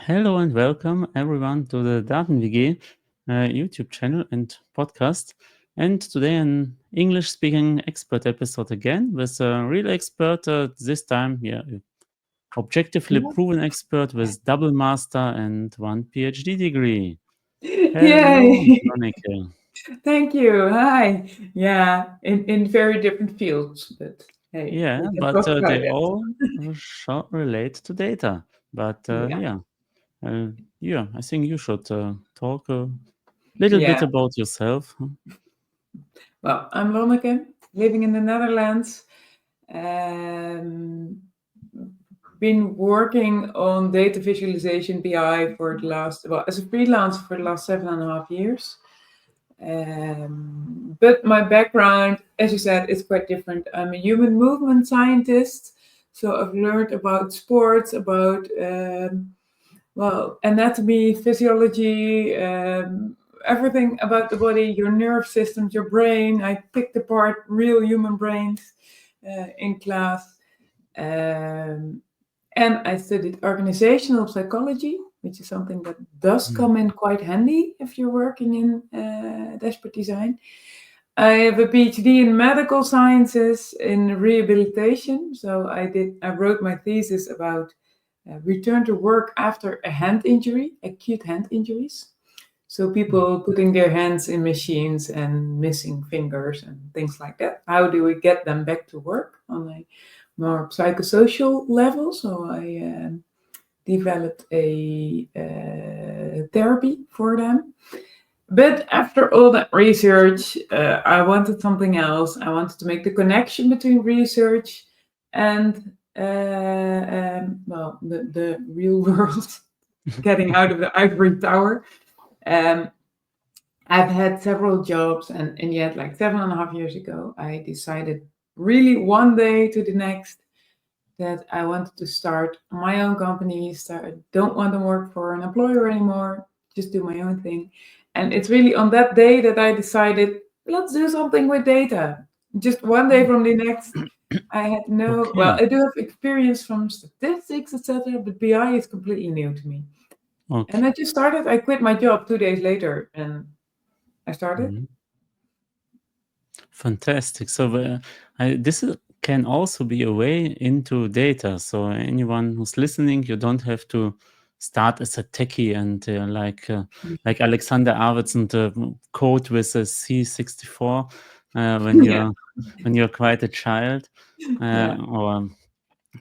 Hello and welcome everyone to the Daten-WG YouTube channel and podcast. And today an English-speaking expert episode again with a real expert. This time, objectively Yeah. proven expert with double master and one PhD degree. Hello, Yay! Lonneke. Thank you. Hi. Yeah, in very different fields, but hey, Yeah, we can but talk about they it. all shall relate to data. But Yeah. uh, I think you should talk a little bit Yeah. about yourself. Well, I'm Lonneke, living in the Netherlands. Um, been working on data visualization BI for the last, well, as a freelancer for the last 7.5 years. But my background, as you said, is quite different. I'm a human movement scientist, so I've learned about sports, about well, anatomy, physiology, everything about the body, your nerve systems, your brain. I picked apart real human brains in class. Um, and I studied organizational psychology, which is something that does Mm. come in quite handy if you're working in dashboard design. I have a PhD in medical sciences in rehabilitation. So I wrote my thesis about return to work after a hand injury, acute hand injuries. So people putting their hands in machines and missing fingers and things like that. How do we get them back to work on a more psychosocial level? So I developed a therapy for them. But after all that research, I wanted something else. I wanted to make the connection between research and well, the real world, getting out of the ivory tower. Um, I've had several jobs, and yet, like 7.5 years ago, I decided really one day to the next that I wanted to start my own company. Start, don't want to work for an employer anymore. Just do my own thing. And it's really on that day that I decided, let's do something with data. Just one day from the next. I had no, well, Okay. I do have experience from statistics, etc., but BI is completely new to me. Okay. And I just started. I quit my job 2 days later, and I started. Mhm. Fantastic. So can also be a way into data. So anyone who's listening, you don't have to start as a techie and like Alexander Arvidsson to code with a C64 when Yeah, you're quite a child, yeah, or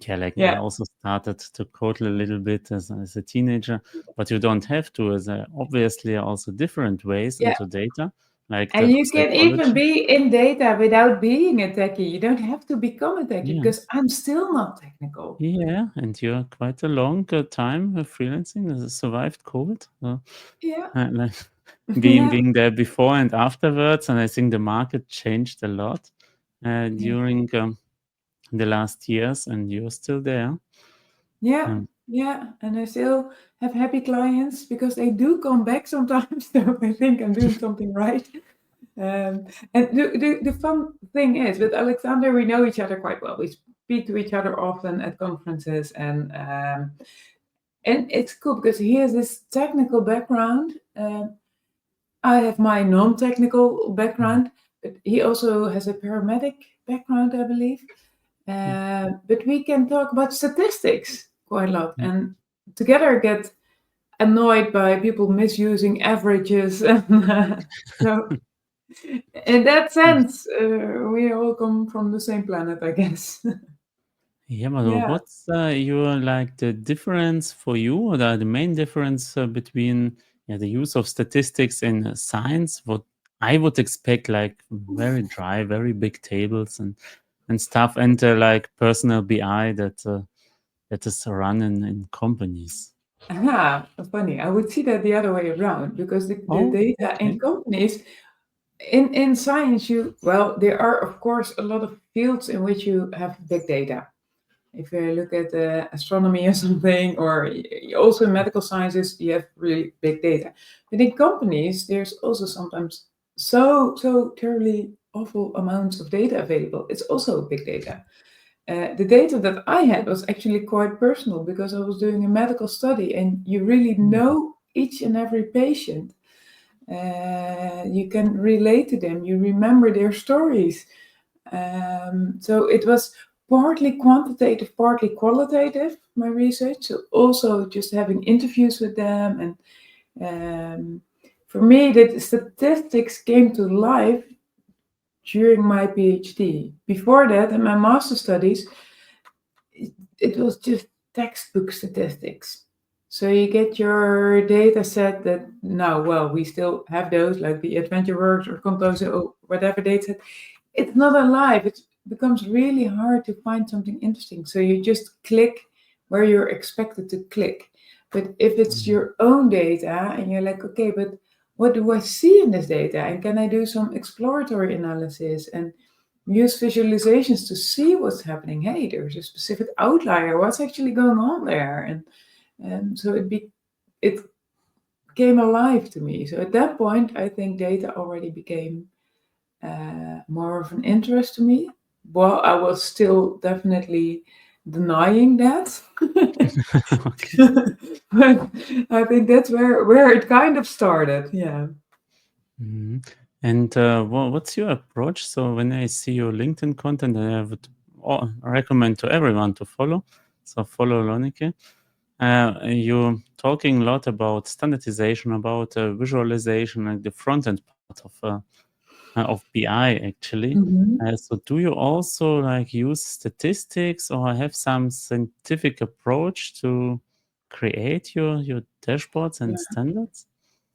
yeah, like I yeah, also started to code a little bit as a teenager, but you don't have to. As obviously also different ways yeah. into data, like And the you can even psychology. be in data without being a techie. You don't have to become a techie Yeah, because I'm still not technical. yeah, and you're quite a long time freelancing. Survived COVID, so, Yeah, like being yeah, being there before and afterwards, and I think the market changed a lot yeah, during the last years, and you're still there. yeah, Um, yeah. And I still have happy clients because they do come back sometimes. So I think I'm doing something right. And the fun thing is, with Alexander, we know each other quite well. We speak to each other often at conferences, and it's cool because he has this technical background. I have my non-technical mm, background, but he also has a paramedic background, I believe. mm, But we can talk about statistics quite a lot, mm. and together get annoyed by people misusing averages. And so, in that sense, we all come from the same planet, I guess. Yeah, but Yeah. what's your like the difference for you, or the main difference between the use of statistics in science? What I would expect, like very dry, very big tables and stuff, and like personal BI that is run in companies. Aha, funny. I would see that the other way around because the Oh, data in okay. companies, in science, well, there are, of course, a lot of fields in which you have big data. If you look at astronomy or something, or also in medical sciences, you have really big data. But in companies, there's also sometimes so terribly awful amounts of data available. It's also big data. The data that I had was actually quite personal because I was doing a medical study, and you really Mhm. know each and every patient. You can relate to them. You remember their stories. So it was partly quantitative, partly qualitative, my research. So also just having interviews with them. And for me, the statistics came to life during my PhD. Before that, in my master studies, it was just textbook statistics. So you get your data set that now, well, we still have those, like the Adventure Works or Contoso or whatever data set. It's not alive. It becomes really hard to find something interesting. So you just click where you're expected to click. But if it's Mhm. your own data and you're like, okay, but what do I see in this data? And can I do some exploratory analysis and use visualizations to see what's happening? Hey, there's a specific outlier. What's actually going on there? And so it came alive to me. So at that point, I think data already became more of an interest to me. Well, I was still definitely denying that. Okay. But I think that's where it kind of started. Yeah. Mhm. And what's your approach? So when I see your LinkedIn content, I would recommend to everyone to follow. So follow Lonneke. You're talking a lot about standardization, about visualization, and the front end part of BI actually. Mhm. So do you also like use statistics or have some scientific approach to create your dashboards and standards?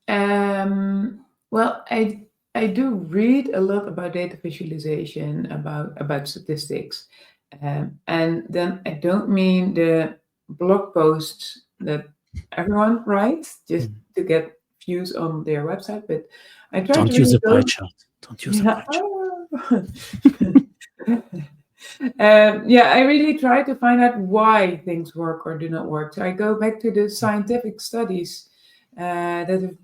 Um, well, I do read a lot about data visualization, about statistics, and then I don't mean the blog posts that everyone writes just Mm. to get views on their website, but I try to Don't use really a pie go. chart. Don't use a Yeah. pie chart. Yeah, I really try to find out why things work or do not work. So I go back to the scientific studies that have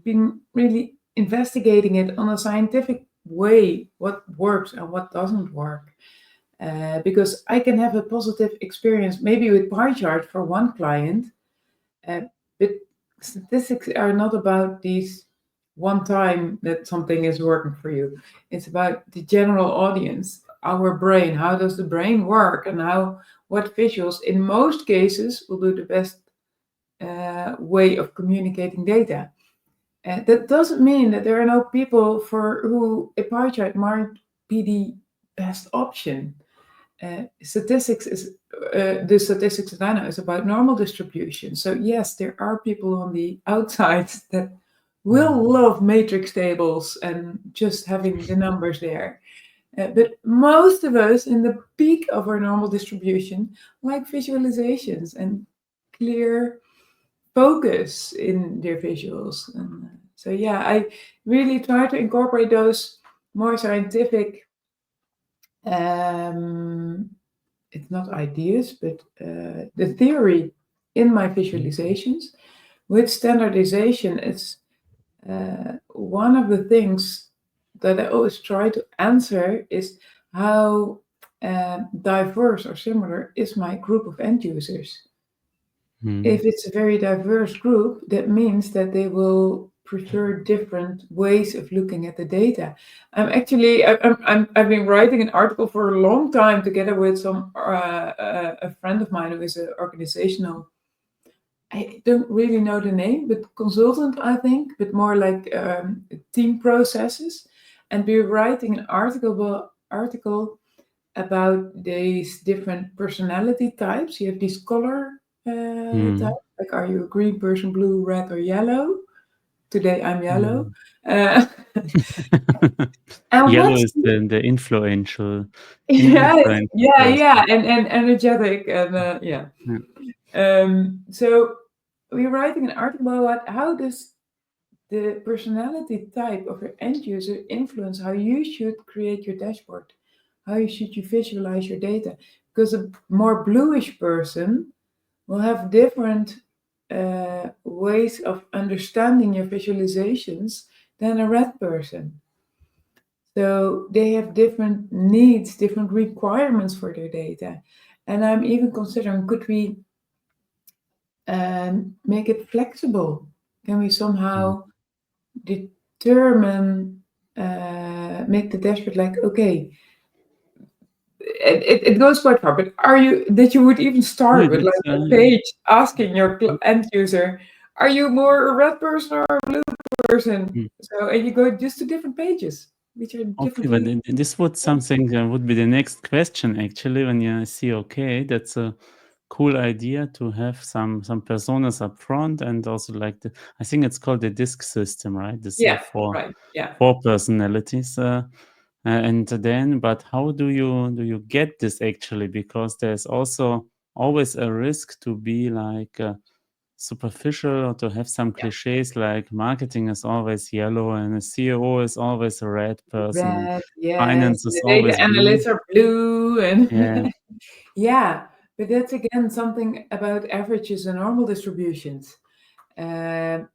been really investigating it on a scientific way, what works and what doesn't work. Because I can have a positive experience maybe with pie chart for one client, uh, but statistics are not about these one time that something is working for you. It's about the general audience, our brain. How does the brain work, and how what visuals in most cases will do the best way of communicating data. That doesn't mean that there are no people for who a pie chart might be the best option. Statistics is the statistics that I know is about normal distribution. So yes, there are people on the outside that Mm. will love matrix tables and just having the numbers there. But most of us in the peak of our normal distribution like visualizations and clear focus in their visuals. And so yeah, I really try to incorporate those more scientific um, it's not ideas, but the theory in my Mm. visualizations. With standardization, it's one of the things that I always try to answer is how diverse or similar is my group of end users. Mm. If it's a very diverse group, that means that they will prefer different ways of looking at the data. I'm actually I've been writing an article for a long time together with a friend of mine who is an organizational. I don't really know the name, but consultant I think, but more like team processes, and we're writing an article about these different personality types. You have these color Mm. types, like are you a green person, blue, red, or yellow? Today I'm yellow. Mm. Uh, and Yellow what's is the influential yeah, influential yeah, yeah, person. and energetic and yeah. Yeah. So we're writing an article about how does the personality type of your end user influence how you should create your dashboard, how you should you visualize your data. Because a more bluish person will have different ways of understanding your visualizations than a red person. So they have different needs, different requirements for their data. And I'm even considering, could we make it flexible? Can we Mm. somehow determine, make the dashboard like, okay, it goes quite far, but are you that you would even Yeah, start with that's like a page asking your end user, are you more a red person or a blue person? mm. So and you go just to different pages, which are Okay, but differently. this would something would be the next question actually when you see, okay, that's a cool idea to have some personas up front and also like the I think it's called the disk system, right? This Yeah, four right. Yeah, four personalities. And then, but how do you get this actually? Because there's also always a risk to be like superficial or to have some yeah. cliches like marketing is always yellow and a CEO is always a red person and Red, yes. finance And is the data always blue. analysts are blue and Yeah. yeah, but that's again something about averages and normal distributions.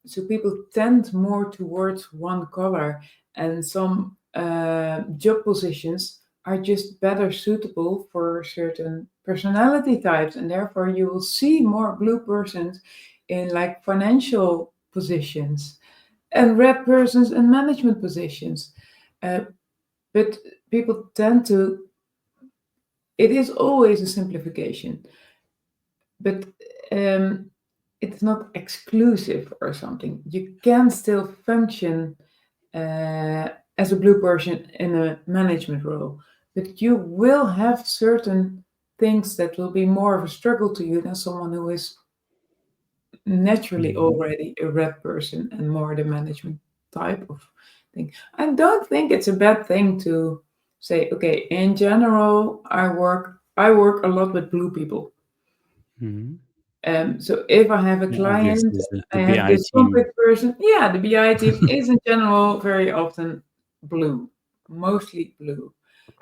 So people tend more towards one color, and some job positions are just better suitable for certain personality types, and therefore you will see more blue persons in like financial positions and red persons in management positions. Uh, but people tend to, it is always a simplification, but um, it's not exclusive or something. You can still function uh, as a blue person in a management role, but you will have certain things that will be more of a struggle to you than someone who is naturally Mhm. already a red person and more the management type of thing. I don't think it's a bad thing to say, okay, in general, I work a lot with blue people. Mhm. So if I have a Yeah, client, obviously the I have BI this team. conflict person. Yeah, the BI team is in general very often blue, mostly blue.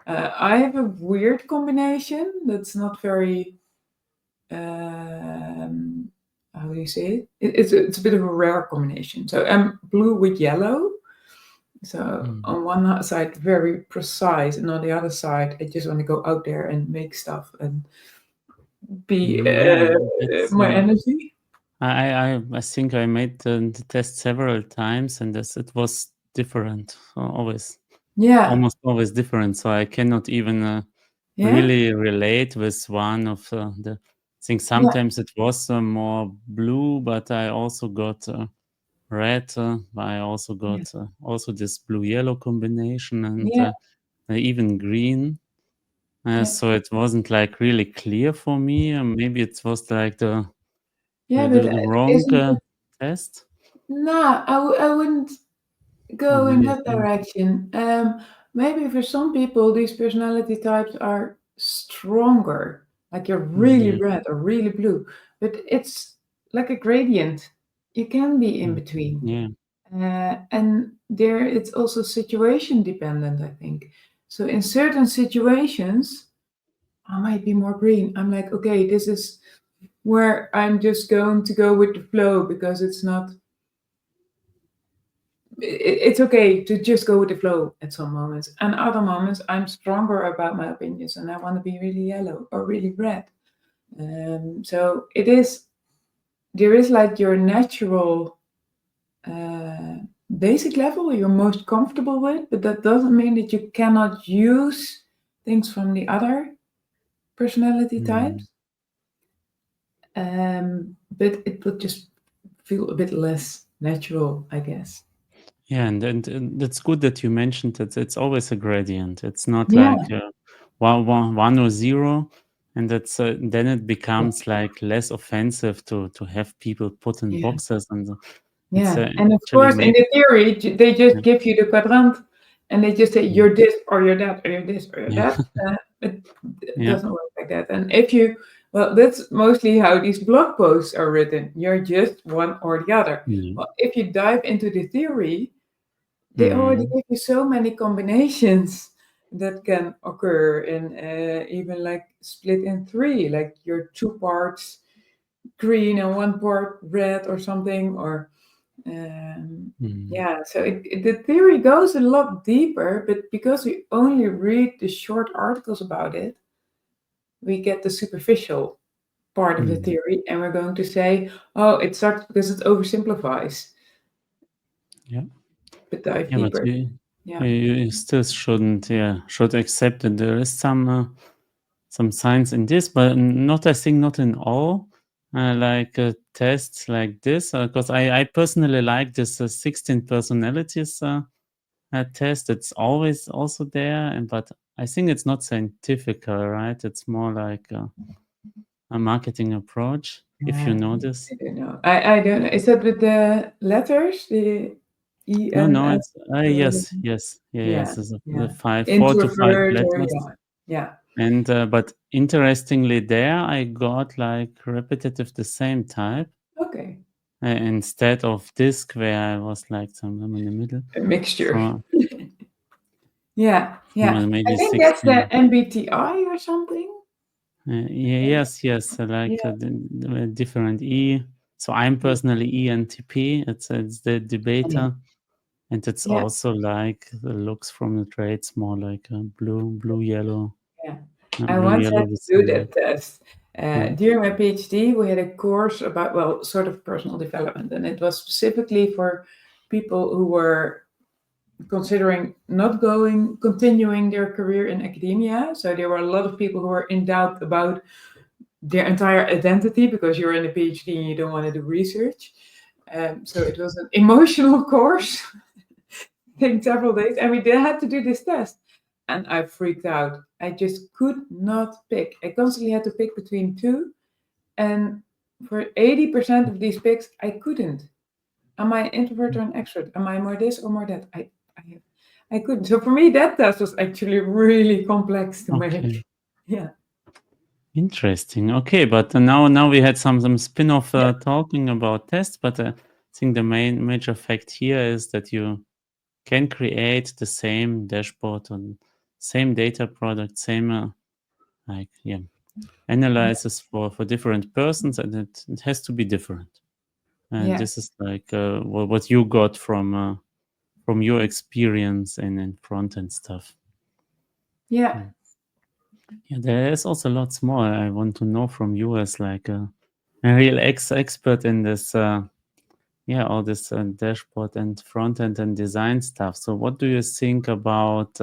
I have a weird combination that's not very, um, how do you say it? It's a bit of a rare combination. So I'm blue with yellow. So Mm. on one side, very precise, and on the other side, I just want to go out there and make stuff and be Yeah, that's my energy. I think I made the test several times and this it was different. Always Yeah, almost always different. So I cannot even yeah, really relate with one of the I think yeah, sometimes it was more blue, but I also got red. I also yeah, got also this blue yellow combination and yeah, even green. yeah, So it wasn't like really clear for me. Maybe it was like yeah. But the wrong isn't it? test, No, I wouldn't or go in maybe I that can. direction. Maybe for some people, these personality types are stronger. Like you're really Yeah. red or really blue, but it's like a gradient. You can be in Mm. between. Yeah. And there it's also situation dependent, I think. So in certain situations, I might be more green. I'm like, okay, this is where I'm just going to go with the flow because it's okay to just go with the flow at some moments. And other moments, I'm stronger about my opinions and I want to be really yellow or really red. So there is like your natural uh, basic level you're most comfortable with, but that doesn't mean that you cannot use things from the other personality types. Mm. But it would just feel a bit less natural, I guess. Yeah, and it's good that you mentioned that it's always a gradient. It's not Yeah, like one or zero, and that's then it becomes like less offensive to have people put in yeah, boxes, and it's yeah. And of actually course, in makes the theory, they just yeah, give you the quadrant and they just say mm, you're this or you're that or you're this or you're yeah, that. It yeah, doesn't work like that. And if you, well, that's mostly how these blog posts are written. You're just one or the other. yeah, Well, if you dive into the theory, they already mm, give you so many combinations that can occur in even like split in three, like your two parts green and one part red or something, or Um, Mm. yeah, so the theory goes a lot deeper, but because we only read the short articles about it, we get the superficial part of the Mm. theory, and we're going to say, oh, it sucks because it oversimplifies, Yeah. but dive Yeah, but deeper. Yeah. you still shouldn't, yeah, should accept that there is some science in this, but not, I think, not in all. Like tests like this, because I personally like this 16 personalities test. It's always also there, and but I think it's not scientific, right? It's more like a marketing approach, if you know this. I don't know. I don't know. Is that with the letters? The E No, N no, F? it's yes, yes, yeah, Yeah, yes. It's yeah. the five, 4 to 5 Introvert or letters. yeah, yeah, And but interestingly, there I got like repetitive the same type okay. instead of disc, where I was like somewhere in the middle A mixture. from Yeah, yeah. I maybe think that's the 16. MBTI or something. Yeah, yes, yes, like Yeah, the different E. So I'm personally ENTP. It's the yeah, debater, and it's yeah, also like the looks from the traits more like blue, yellow, yeah. I blue, once had yellow to with do some that red. test. Yeah. During my PhD, we had a course about, well, sort of personal development, and it was specifically for people who were considering not continuing their career in academia. So there were a lot of people who were in doubt about their entire identity because you're in a PhD and you don't want to do research. So it was an emotional course, taking several days, and we did had to do this test. And I freaked out. I just could not pick. I constantly had to pick between two, and for 80% of these picks, I couldn't. Am I an introvert or an extrovert? Am I more this or more that? I couldn't. So for me, that test was actually really complex to make. Okay. Yeah. Interesting. Okay, but now we had some spin-off Yeah. talking about tests, but I think the major fact here is that you can create the same dashboard and same data product, same like yeah analysis for different persons, and it has to be different. And Yeah. this is like what you got from your experience and front end stuff. Yeah. Mm. Yeah, there is also lots more I want to know from you as like a real expert in this. Yeah, all this dashboard and front end and design stuff. So, what do you think about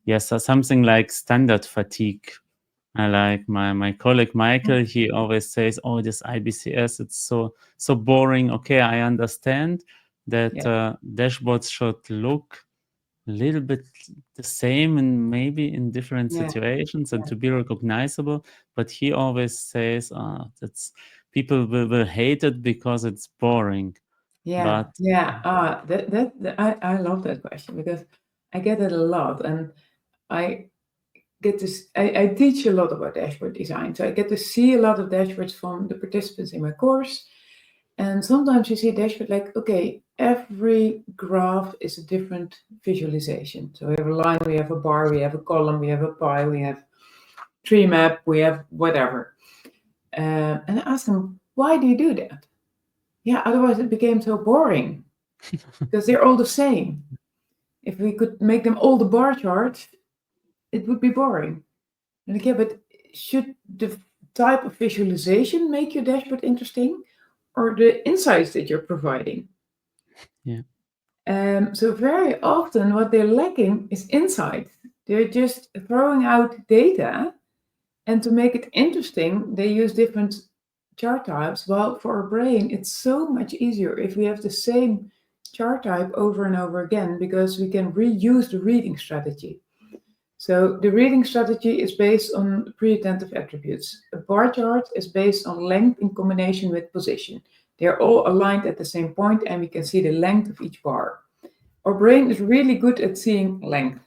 yes, something like standard fatigue? I like my colleague Michael. He always says, "Oh, this IBCS, it's so boring." Okay, I understand that Yeah. dashboards should look a little bit the same and maybe in different Yeah. situations and Yeah. to be recognizable. But he always says, that's people will hate it because it's boring. Yeah. But Yeah. I love that question because I get it a lot, and I get this. I teach a lot about dashboard design, so I get to see a lot of dashboards from the participants in my course. And sometimes you see a dashboard like, okay, every graph is a different visualization. So we have a line, we have a bar, we have a column, we have a pie, we have tree map, we have whatever. And I asked them, why do you do that? Yeah, otherwise it became so boring because they're all the same. If we could make them all the bar charts, it would be boring. And like, yeah, but should the type of visualization make your dashboard interesting or the insights that you're providing? yeah, So very often what they're lacking is insight. They're just throwing out data, and to make it interesting, they use different chart types. Well, for our brain, it's so much easier if we have the same chart type over and over again because we can reuse the reading strategy. So the reading strategy is based on pre-attentive attributes. A bar chart is based on length in combination with position. They're all aligned at the same point, and we can see the length of each bar. Our brain is really good at seeing length.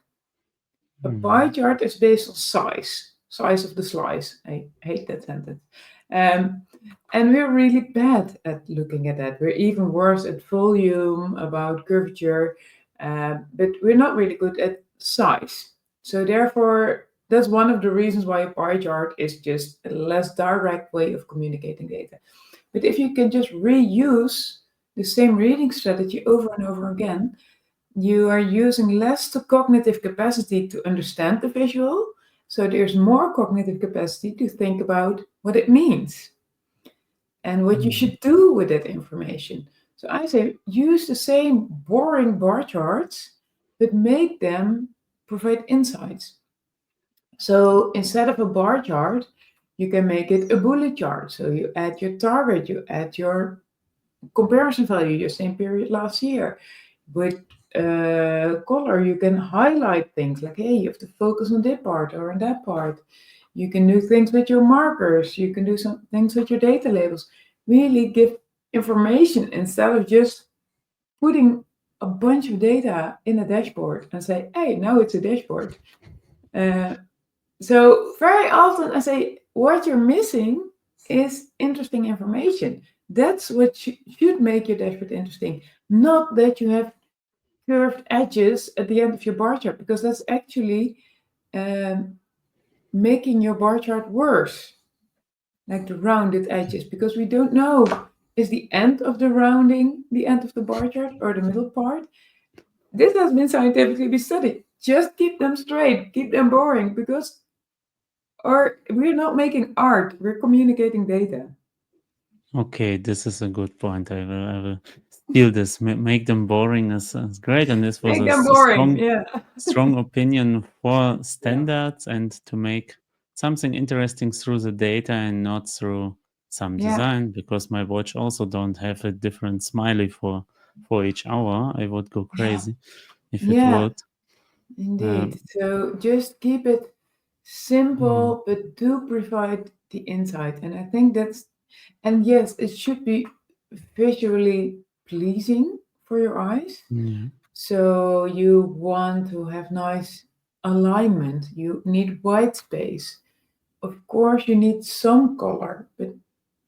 A pie mm, chart is based on size of the slice. I hate that sentence. Um, and we're really bad at looking at that. We're even worse at volume, about curvature, but we're not really good at size. So therefore, that's one of the reasons why a pie chart is just a less direct way of communicating data. But if you can just reuse the same reading strategy over and over again, you are using less to cognitive capacity to understand the visual. So there's more cognitive capacity to think about what it means and what you Mm. should do with that information. So I say use the same boring bar charts, but make them provide insights. So instead of a bar chart, you can make it a bullet chart. So you add your target, you add your comparison value, your same period last year. With color, you can highlight things like, hey, you have to focus on this part or on that part. You can do things with your markers. You can do some things with your data labels. Really give information instead of just putting a bunch of data in a dashboard and say, hey, now it's a dashboard. Uh, so very often I say what you're missing is interesting information. That's what should make your dashboard interesting. Not that you have curved edges at the end of your bar chart, because that's actually um, making your bar chart worse, like the rounded edges, because we don't know, is the end of the rounding the end of the bar chart or the middle part? This has been scientifically be studied. Just keep them straight, keep them boring, because or we're not making art, we're communicating data. Okay, this is a good point. I will steal this. Make them boring is great, and this was Make a, them a boring, strong, yeah. strong opinion for Yeah, standards and to make something interesting through the data and not through some yeah, design. Because my watch also don't have a different smiley for each hour. I would go yeah, crazy if it yeah, would. indeed. Um, So just keep it mm, simple, but do provide the insight. And I think that's, and yes, it should be visually pleasing for your eyes. yeah. So you want to have nice alignment. You need white space. Of course, you need some color, but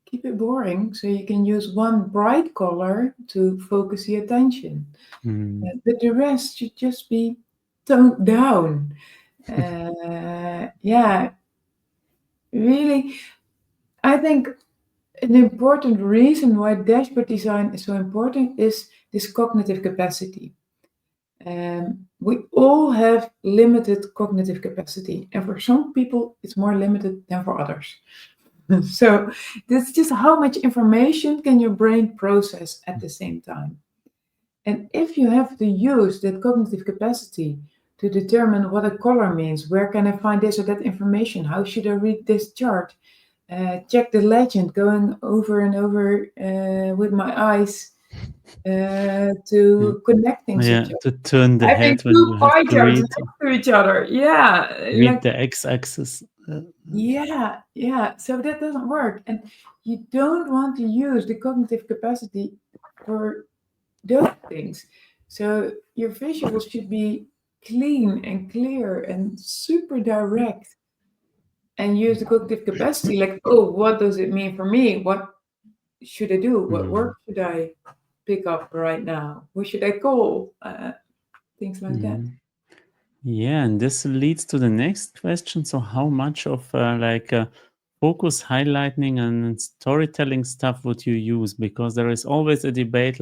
keep it boring so you can use one bright color to focus the attention. Mm, But the rest should just be toned down. Yeah, really, I think an important reason why dashboard design is so important is this cognitive capacity. We all have limited cognitive capacity, and for some people, it's more limited than for others. So that's just how much information can your brain process at the same time. And if you have to use that cognitive capacity to determine what a color means, where can I find this or that information? How should I read this chart? Check the legend going over and over with my eyes yeah. to connect things to Yeah, each other. to turn the Having head when two you have pie to charts read next to each other. Yeah, read like, the x-axis. yeah, yeah. So that doesn't work. And you don't want to use the cognitive capacity for those things. So your visuals should be clean and clear and super direct, and use the cognitive capacity like, oh, what does it mean for me? What should I do? What Mm, work should I pick up right now? Who should I call? Things like that. mm. Yeah, and this leads to the next question. So, how much of focus highlighting and storytelling stuff would you use? Because there is always a debate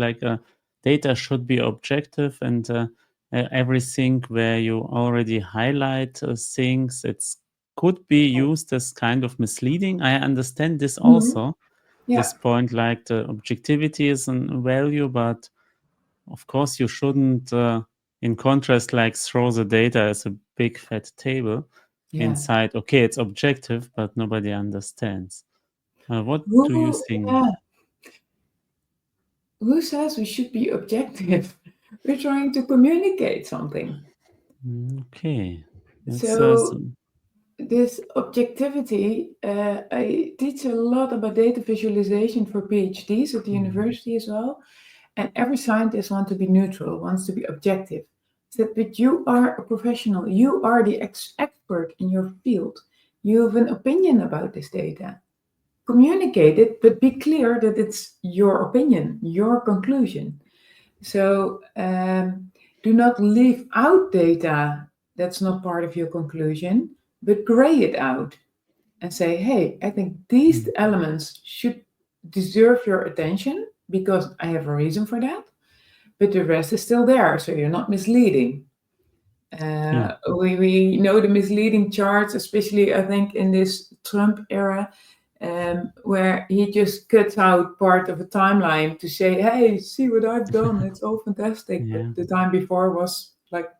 data should be objective, and everything where you already highlight things, it's could be used as kind of misleading. I understand this Mhm. also, Yeah, this point, like the objectivity is a value, but of course, you shouldn't, in contrast, like throw the data as a big fat table yeah. inside. Okay, it's objective, but nobody understands. What do you Who, think? yeah, who says we should be objective? We're trying to communicate something. Okay, that's So this objectivity, I teach a lot about data visualization for PhDs at the mm, university as well. And every scientist wants to be neutral, wants to be objective. Said, but you are a professional. You are the expert in your field. You have an opinion about this data. Communicate it, but be clear that it's your opinion, your conclusion. So do not leave out data that's not part of your conclusion, but gray it out and say, hey, I think these mm, elements should deserve your attention. because I have a reason for that, but the rest is still there, so you're not misleading. Yeah. We know the misleading charts, especially I think in this Trump era, where he just cuts out part of a timeline to say, "Hey, see what I've done? It's all fantastic." But Yeah. the time before was like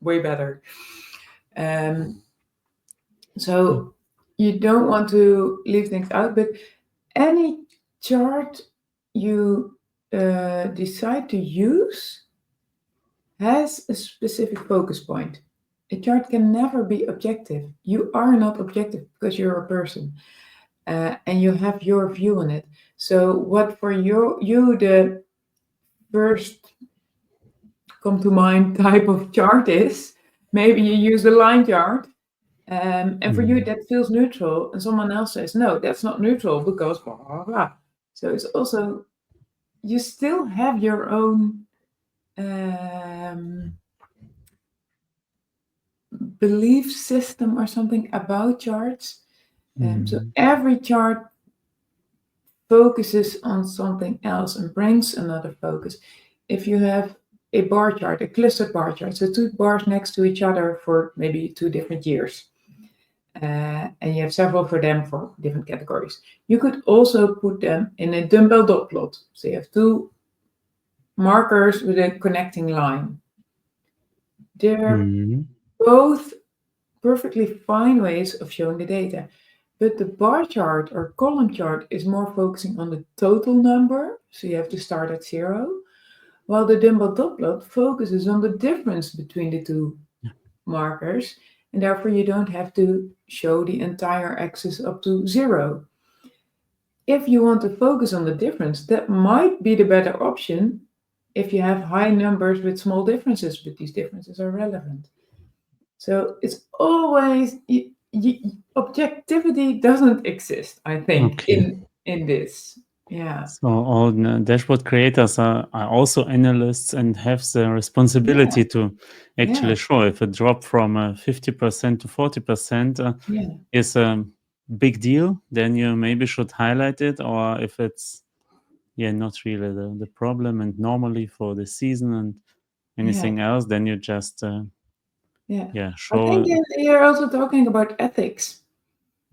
way better. Um, so you don't want to leave things out, but any chart you decide to use has a specific focus point. A chart can never be objective. You are not objective because you're a person, and you have your view on it. So, what for you the first come to mind type of chart is, maybe you use a line chart, and for you Mm. that feels neutral, and someone else says, no, that's not neutral because blah, blah, blah. So, it's also, you still have your own um, belief system or something about charts. So Mm. every chart focuses on something else and brings another focus. If you have a bar chart, a clustered bar chart, so two bars next to each other for maybe 2 different years, and you have several for them for different categories. You could also put them in a dumbbell dot plot. So you have two markers with a connecting line. They're Mm. both perfectly fine ways of showing the data. But the bar chart or column chart is more focusing on the total number, so you have to start at zero, while the Dumbbell dot plot focuses on the difference between the two markers, and therefore you don't have to show the entire axis up to zero. If you want to focus on the difference, that might be the better option if you have high numbers with small differences, but these differences are relevant. So it's always objectivity doesn't exist, I think, Okay. in this. Yeah, So all dashboard creators are also analysts and have the yeah, responsibility to yeah, actually show if a drop from 50% to 40% yeah, is a big deal, then you maybe should highlight it. Or if it's not really the problem and normally for the season and yeah, anything else, then you just yeah. I think show. you're also talking about ethics,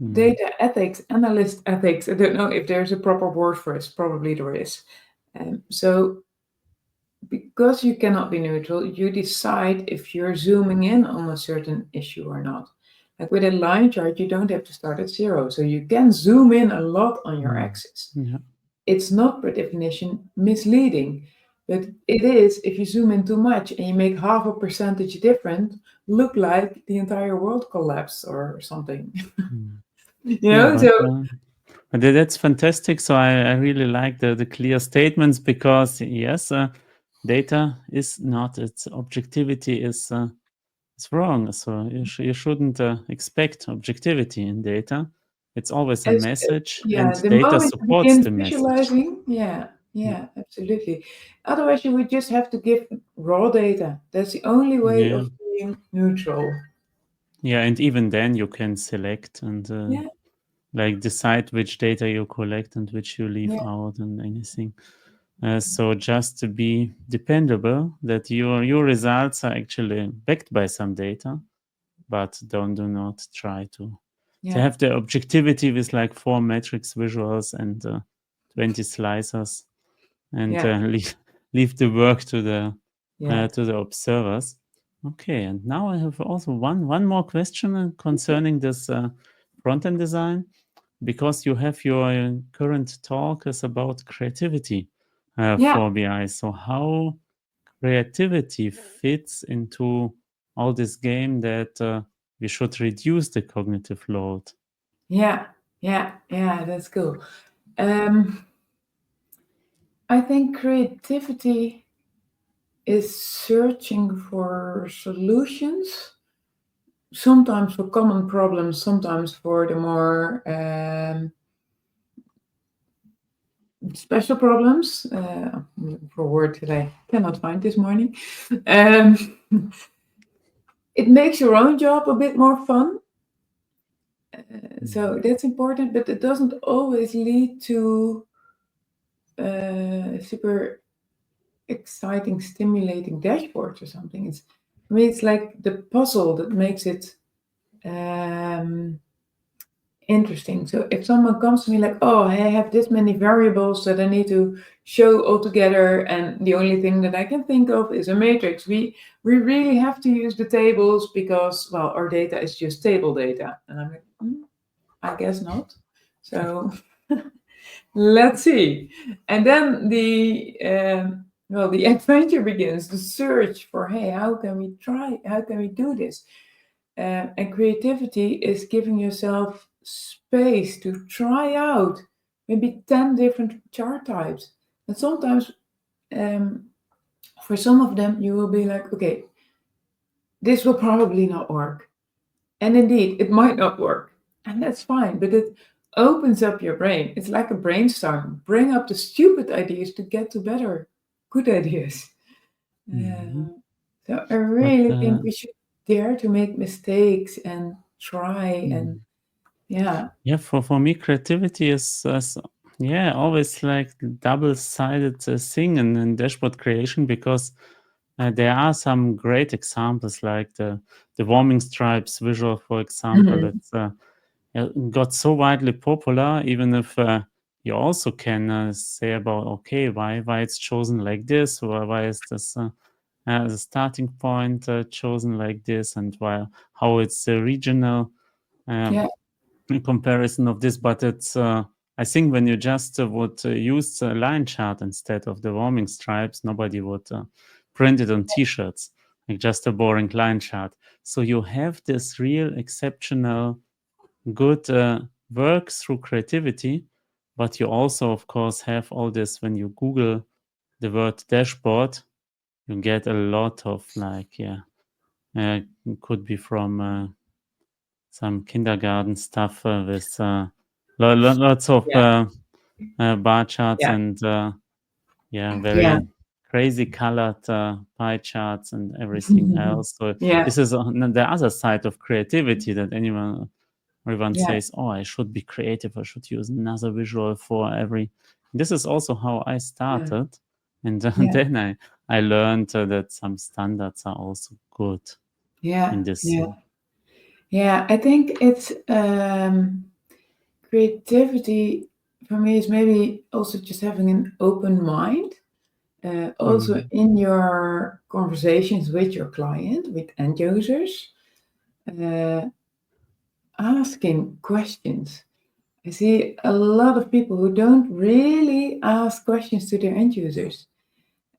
Mm. data ethics, analyst ethics. I don't know if there's a proper word for it. Probably there is. So because you cannot be neutral, you decide if you're zooming in on a certain issue or not. Like with a line chart, you don't have to start at zero, so you can zoom in a lot on your Mm. axis. Yeah. It's not per definition misleading, but it is if you zoom in too much and you make half a percentage different, look like the entire world collapsed or something. Mm. You Yeah, know, so but that's fantastic. So I really like the clear statements because yes, data is not its objectivity is wrong. So you shouldn't expect objectivity in data. It's always a as message, yeah, and the data moment you supports begin the message. visualizing, yeah, Mm. yeah, absolutely. Otherwise, you would just have to give raw data. That's the only way of Yeah, being neutral. yeah, and even then you can select and Yeah, like decide which data you collect and which you leave yeah, out and anything. So just to be dependable, that your results are actually backed by some data, but do not try to yeah, have the objectivity with like 4 metrics visuals and 20 slicers and yeah, leave the work yeah. to the observers. Okay, and now I have also one more question concerning this front end design, because you have your current talk is about creativity Yeah, for BI. So how creativity fits into all this game that we should reduce the cognitive load. yeah, yeah, yeah, that's cool. Um, I think creativity is searching for solutions, sometimes for common problems, sometimes for the more special problems. I'm looking for a word that I cannot find this morning. Um, it makes your own job a bit more fun. Mm. So that's important, but it doesn't always lead to super exciting, stimulating dashboards or something. It's, I mean, it's like the puzzle that makes it um, interesting. So if someone comes to me like, oh, I have this many variables that I need to show all together, and the only thing that I can think of is a matrix. We really have to use the tables because, well, our data is just table data. And I'm like, I guess not. So let's see. And then the adventure begins, the search for, hey, how can we try? How can we do this? And creativity is giving yourself space to try out maybe 10 different chart types. And sometimes, um, for some of them, you will be like, okay, this will probably not work. And indeed, it might not work. And that's fine, but it opens up your brain. It's like a brainstorm. Bring up the stupid ideas to get to better, good ideas. Mhm. So I But really think we should dare to make mistakes and try and mm, yeah. yeah, for me, creativity is yeah, always like double-sided thing in dashboard creation because there are some great examples like the warming stripes visual, for example. Mhm. It's got so widely popular, even if you also can say about okay, why it's chosen like this, or why is this as a starting point chosen like this, and why how it's regional. Um, Yeah, in comparison of this, but it's I think when you just would use a line chart instead of the warming stripes, nobody would print it on T-shirts, like just a boring line chart. So you have this real exceptional good work through creativity, but you also, of course, have all this when you Google the word dashboard, you get a lot of like yeah, uh, could be from some kindergarten stuff with lots of yeah, bar charts yeah, and yeah, yeah. very crazy colored pie charts and everything else. So Yeah, this is on the other side of creativity that everyone yeah, says, "Oh, I should be creative. I should use another visual for every." This is also how I yeah, started, and yeah, then I learned that some standards are also good yeah, in this. yeah, yeah. I think it's creativity for me is maybe also just having an open mind. Also Mm, in your conversations with your client, with end users, uh, asking questions. I see a lot of people who don't really ask questions to their end users.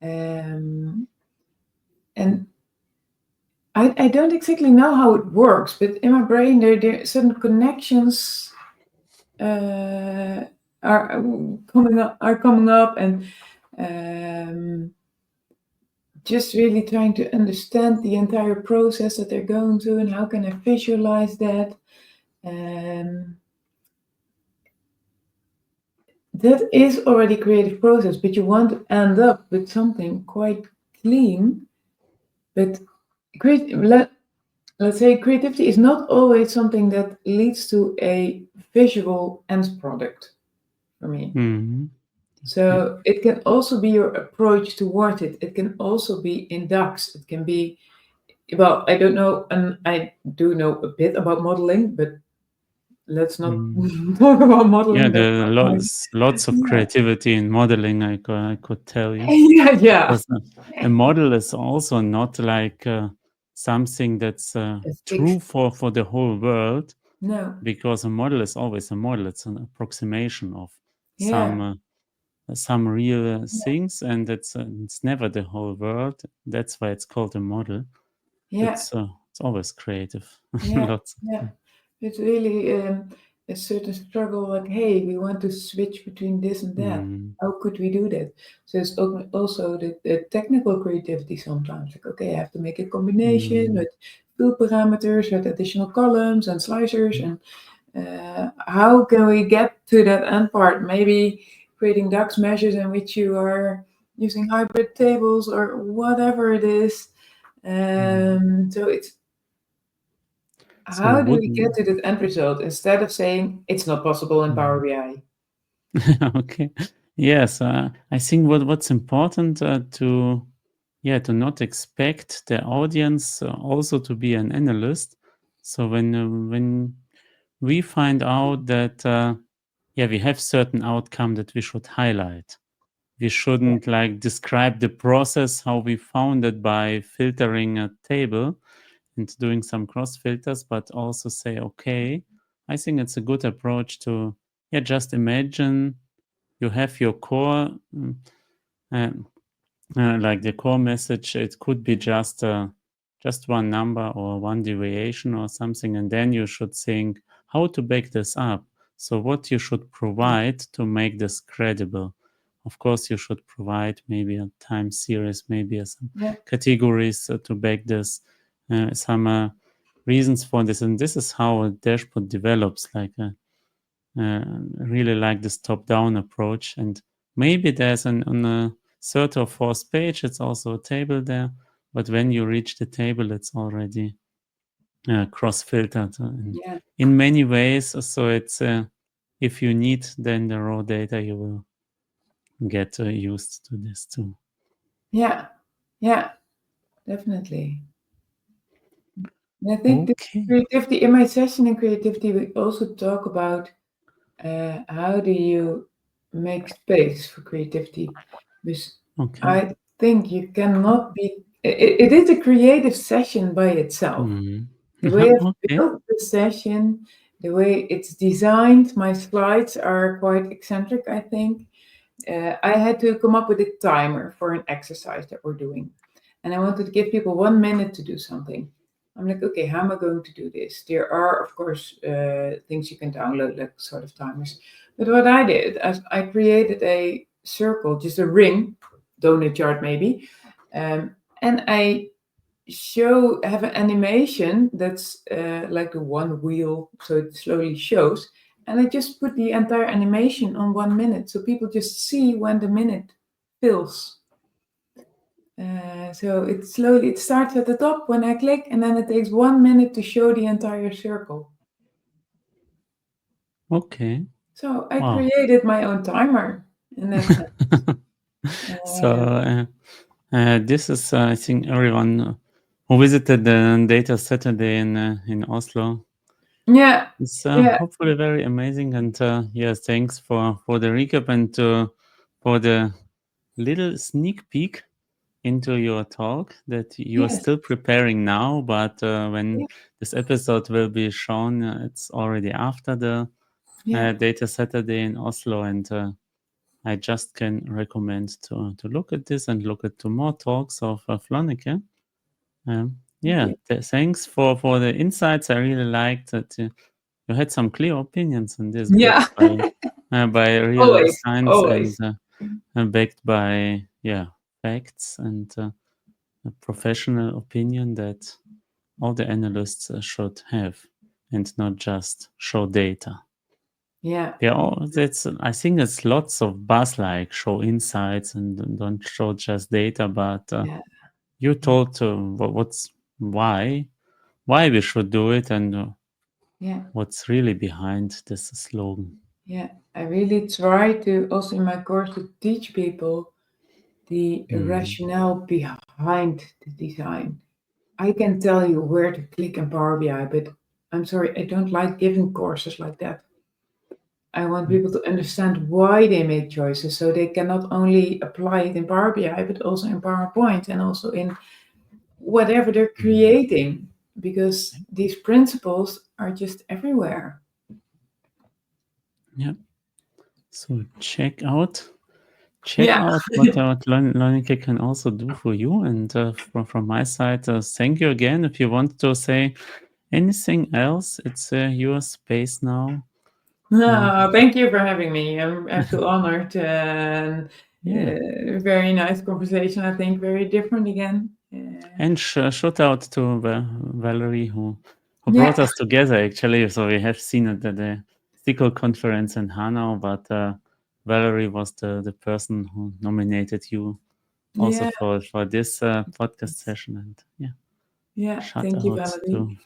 Um, and I don't exactly know how it works, but in my brain there are certain connections uh, are coming up, and um, just really trying to understand the entire process that they're going through and how can I visualize that. Um, that is already creative process, but you want to end up with something quite clean. But create, let's say creativity is not always something that leads to a visual end product for me. mhm. Yeah. So it can also be your approach towards it. It can also be in docs. It can be, well, I don't know, and I do know a bit about modeling, but let's not Mm. talk about Yeah, modeling. That's there are not my, lots of yeah. creativity in modeling, I could tell you. Yeah, yeah. Because a model is also not like something that's A true fixed, for the whole world, no. because a model is always a model. It's an approximation of Yeah, some real yeah, things, and it's never the whole world. That's why it's called a model. yeah, It's always creative. yeah, Lots. yeah. It's really a certain struggle like, hey, we want to switch between this and that. Mm, How could we do that? So it's also the technical creativity sometimes. Like, okay, I have to make a combination mm, with field parameters, with additional columns and slicers. And how can we get to that end part? Maybe creating DAX measures in which you are using hybrid tables or whatever it is. mm. So it's So how do would we get to that end result instead of saying it's not possible in Power mm. BI? Okay. Yes, I think what's important to yeah to not expect the audience also to be an analyst. So when we find out that yeah we have certain outcome that we should highlight, we Yeah, shouldn't like describe the process how we found it by filtering a table and doing some cross filters, but also say okay, I think it's a good approach to yeah just imagine you have your core uh, like the core message. It could be just one number or one deviation or something, and then you should think how to back this up. So what you should yeah, provide to make this credible. Of course, you should provide maybe a time series, maybe some yeah, categories to back this, some reasons for this, and this is how a dashboard develops. Like really like this top-down approach. And maybe there's an on a third or fourth page, it's also a table there. But when you reach the table, it's already cross-filtered yeah, in many ways. So it's if you need then the raw data, you will get used to this too. yeah, yeah, definitely. And I think the Okay. creativity in my session in creativity, we also talk about how do you make space for creativity? Because Okay. I think you cannot be. It is a creative session by itself. Mhm. The way I've Okay. built the session, the way it's designed, my slides are quite eccentric, I think. I had to come up with a timer for an exercise that we're doing. And I wanted to give people 1 minute to do something. I'm like, okay, how am I going to do this? There are, of course, things you can download, like sort of timers. But what I did, I created a circle, just a ring, donut chart maybe, um, and I have an animation that's like a one wheel, so it slowly shows. And I just put the entire animation on 1 minute, so people just see when the minute fills. So it starts at the top when I click, and then it takes 1 minute to show the entire circle. Okay. So I Wow. created my own timer in that sense. So Uh, this is, I think, everyone who visited the Data Saturday in Oslo. yeah, It's yeah, hopefully very amazing. And yes, thanks for the recap and for the little sneak peek into your talk that you are yes, still preparing now. But when yeah, this episode will be shown, it's already after the yeah, Data Saturday in Oslo. And I just can recommend to look at this and look at two more talks of Lonneke. thank Yeah, you. thanks for the insights. I really liked that you had some clear opinions on this, Yeah, by real always, science always. and backed by yeah facts and a professional opinion that all the analysts should have, and not just show data. Yeah, Yeah, that's I think it's lots of buzz like show insights and don't show just data, but yeah, you yeah, told what's why we should do it and yeah. what's really behind this slogan. Yeah, I really try to also in my course to teach people the Mm, rationale behind the design. I can tell you where to click in Power BI, but I'm sorry, I don't like giving courses like that. I want mm, people to understand why they make choices so they can not only apply it in Power BI, but also in PowerPoint and also in whatever they're mm. creating, because these principles are just everywhere. Yeah. So check Yeah. out what Lonneke can also do for you. And from my side, thank you again. If you want to say anything else, it's your space now. Uh, No, thank you for having me. I feel honored and yeah. very nice conversation. I think very different again. And shout out to Valerie who Yeah, brought us together actually. So we have seen it at the SQL conference in Hanau, but Valerie was the person who nominated you also yeah, for this podcast session. And yeah, yeah. shout Thank you, out Valerie. to